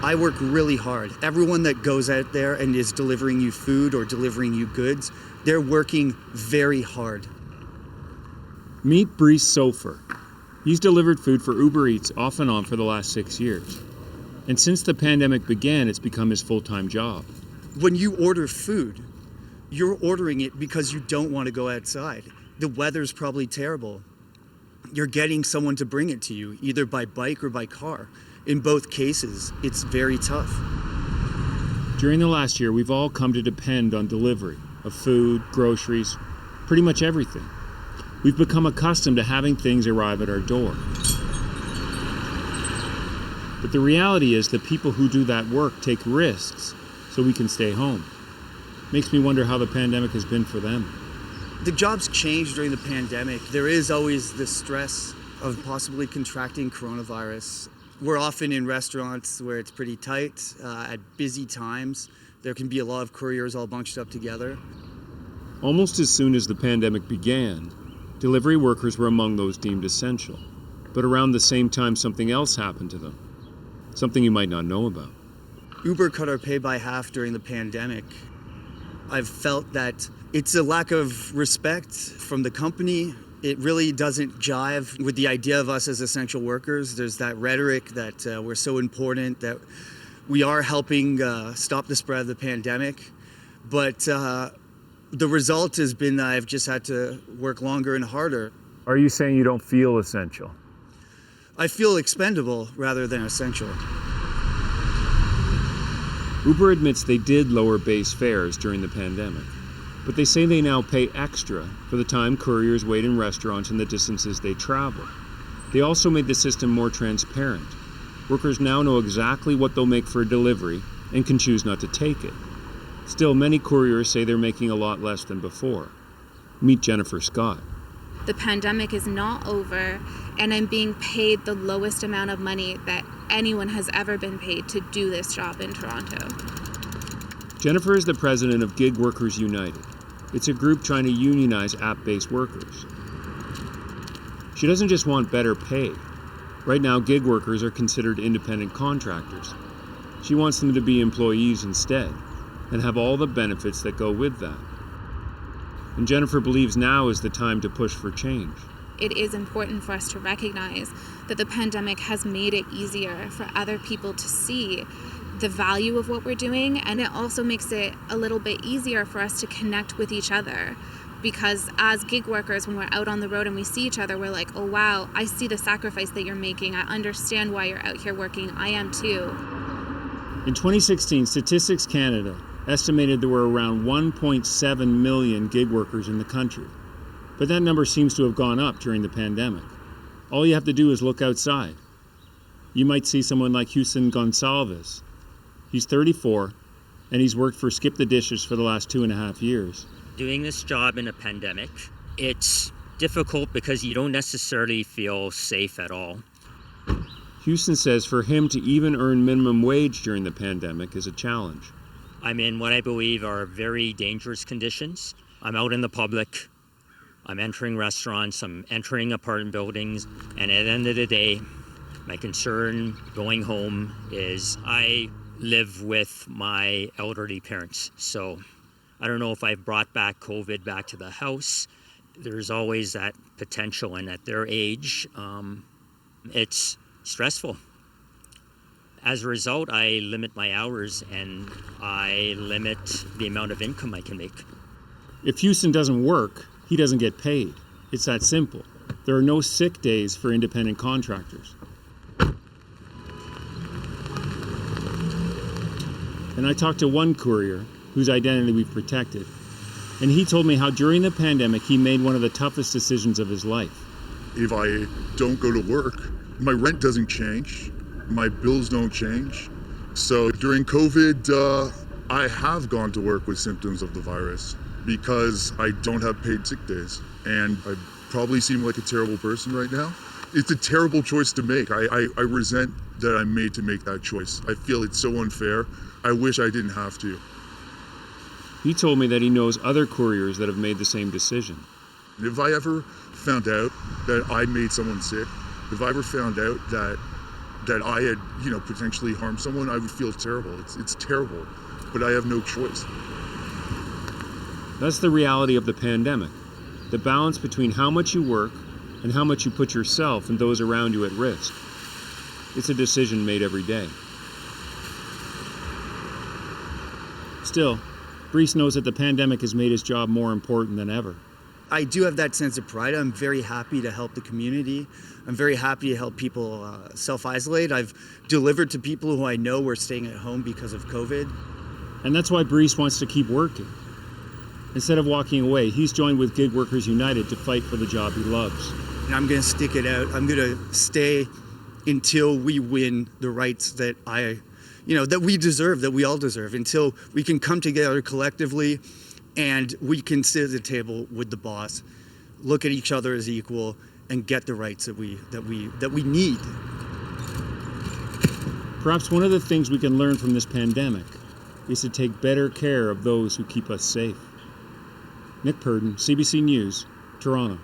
I work really hard. Everyone that goes out there and is delivering you food or delivering you goods, they're working very hard. Meet Brice Sofer. He's delivered food for Uber Eats off and on for the last 6 years. And since the pandemic began, it's become his full-time job. When you order food, you're ordering it because you don't want to go outside. The weather's probably terrible. You're getting someone to bring it to you, either by bike or by car. In both cases, it's very tough. During the last year, we've all come to depend on delivery of food, groceries, pretty much everything. We've become accustomed to having things arrive at our door. But the reality is that people who do that work take risks so we can stay home. Makes me wonder how the pandemic has been for them. The jobs changed during the pandemic. There is always the stress of possibly contracting coronavirus. We're often in restaurants where it's pretty tight at busy times. There can be a lot of couriers all bunched up together. Almost as soon as the pandemic began, delivery workers were among those deemed essential. But around the same time, something else happened to them. Something you might not know about. Uber cut our pay by half during the pandemic. I've felt that it's a lack of respect from the company. It really doesn't jive with the idea of us as essential workers. There's that rhetoric that we're so important, that we are helping stop the spread of the pandemic. But the result has been that I've just had to work longer and harder. Are you saying you don't feel essential? I feel expendable rather than essential. Uber admits they did lower base fares during the pandemic, but they say they now pay extra for the time couriers wait in restaurants and the distances they travel. They also made the system more transparent. Workers now know exactly what they'll make for a delivery and can choose not to take it. Still, many couriers say they're making a lot less than before. Meet Jennifer Scott. The pandemic is not over, and I'm being paid the lowest amount of money that anyone has ever been paid to do this job in Toronto. Jennifer is the president of Gig Workers United. It's a group trying to unionize app-based workers. She doesn't just want better pay. Right now, gig workers are considered independent contractors. She wants them to be employees instead and have all the benefits that go with that. And Jennifer believes now is the time to push for change. It is important for us to recognize that the pandemic has made it easier for other people to see the value of what we're doing, and it also makes it a little bit easier for us to connect with each other. Because as gig workers, when we're out on the road and we see each other, we're like, oh wow, I see the sacrifice that you're making. I understand why you're out here working. I am too. In 2016, Statistics Canada estimated there were around 1.7 million gig workers in the country. But that number seems to have gone up during the pandemic. All you have to do is look outside. You might see someone like Houston Gonsalves. He's 34, and he's worked for Skip the Dishes for the last 2.5 years. Doing this job in a pandemic, it's difficult because you don't necessarily feel safe at all. Houston says for him to even earn minimum wage during the pandemic is a challenge. I'm in what I believe are very dangerous conditions. I'm out in the public. I'm entering restaurants. I'm entering apartment buildings. And at the end of the day, my concern going home is I live with my elderly parents. So I don't know if I've brought back COVID back to the house. There's always that potential. And at their age, it's stressful. As a result, I limit my hours and I limit the amount of income I can make. If Houston doesn't work, he doesn't get paid. It's that simple. There are no sick days for independent contractors. And I talked to one courier whose identity we've protected, and he told me how during the pandemic he made one of the toughest decisions of his life. If I don't go to work, my rent doesn't change. My bills don't change. So during COVID, I have gone to work with symptoms of the virus because I don't have paid sick days. And I probably seem like a terrible person right now. It's a terrible choice to make. I resent that I'm made to make that choice. I feel it's so unfair. I wish I didn't have to. He told me that he knows other couriers that have made the same decision. If I ever found out that I made someone sick, if I ever found out that that I had, potentially harmed someone, I would feel terrible. It's terrible, but I have no choice. That's the reality of the pandemic. The balance between how much you work and how much you put yourself and those around you at risk. It's a decision made every day. Still, Brice knows that the pandemic has made his job more important than ever. I do have that sense of pride. I'm very happy to help the community. I'm very happy to help people self-isolate. I've delivered to people who I know were staying at home because of COVID. And that's why Brice wants to keep working. Instead of walking away, he's joined with Gig Workers United to fight for the job he loves. And I'm going to stick it out. I'm going to stay until we win the rights that that we deserve, that we all deserve, until we can come together collectively and we can sit at the table with the boss, look at each other as equal, and get the rights that we need. Perhaps one of the things we can learn from this pandemic is to take better care of those who keep us safe. Nick Purdon, CBC News, Toronto.